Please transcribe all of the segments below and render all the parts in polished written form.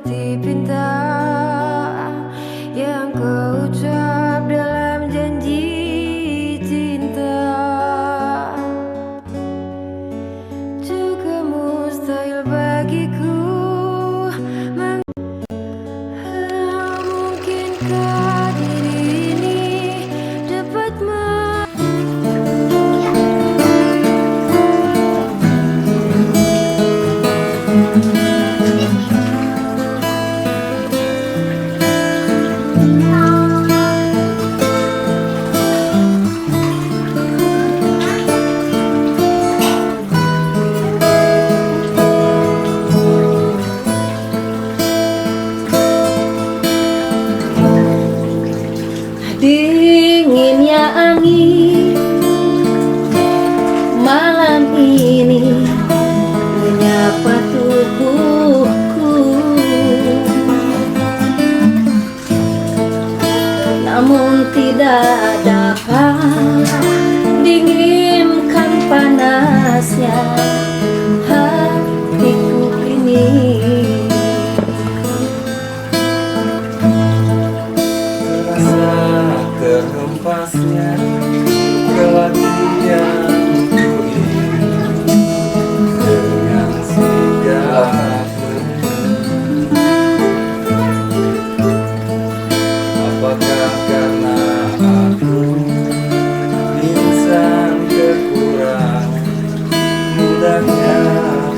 seperti pinta yang kau ucap dalam janji cinta. Juga mustahil bagiku mungkinkah diri ini dapat dinginnya angin malam ini menyapa tubuhku, namun tidak dapat dinginkan panasnya hatiku ini. Terhempasnya kelatihanku ini dengan segala apakah karena aku insan kekurangan mudahnya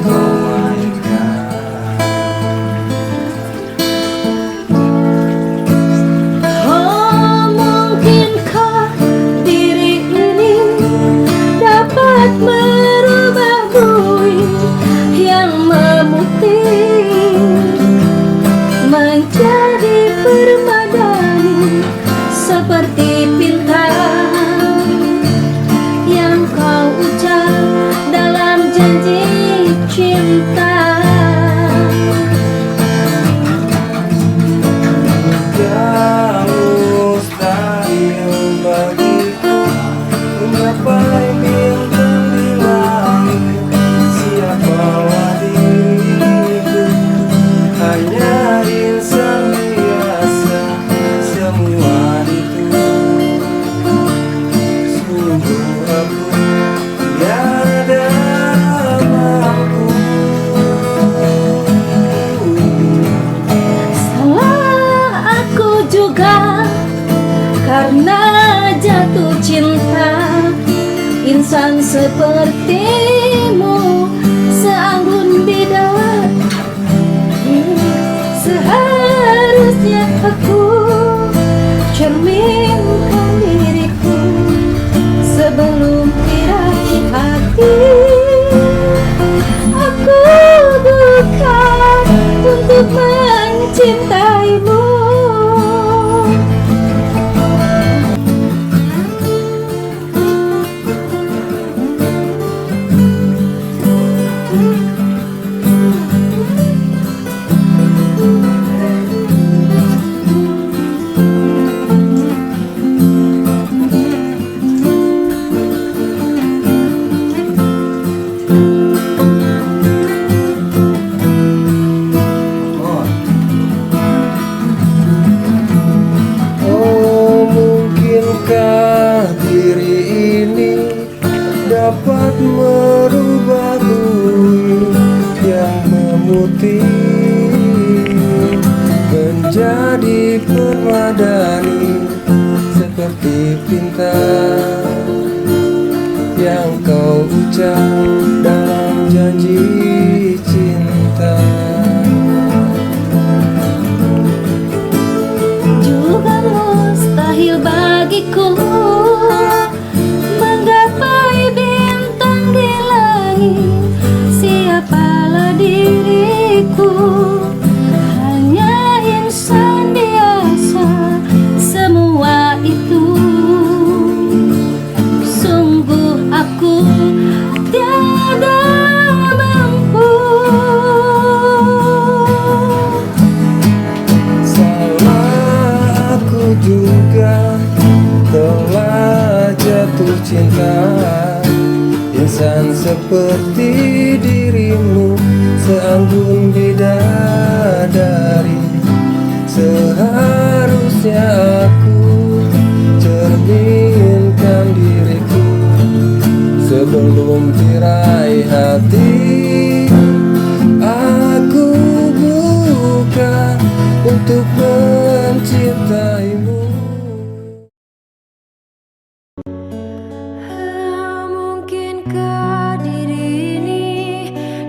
memainkan. Merubah bui yang memutih menjadi permadani seperti pinta yang kau ucap dalam janji cinta. Yang mustahil bagiku menggapai bintang di langit. Siapalah diriku, hanya insan biasa. Semua itu sungguh aku tiada mampu. Salah aku juga karena jatuh cinta. Insan sepertimu seanggun bidadari, seharusnya aku cerminkan diriku sebelum irahi hati. Aku bukan untuk mencintaimu. Dapat merubah bui yang memutih menjadi permadani seperti pinta yang kau ucap dalam janji cinta. Juga mustahil bagiku siapalah diriku, hanya insan biasa. Semua itu sungguh aku tiada mampu. Salah aku juga telah jatuh cinta. Insan seperti dirimu seanggun bidadari, sadari seharusnya aku cerminkan diriku sebelum tirai hati aku buka untuk mencintaimu. Mungkinkah diri ini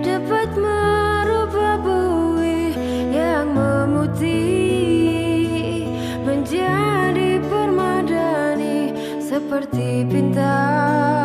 dapat merubah bui yang memutih menjadi permadani seperti bintang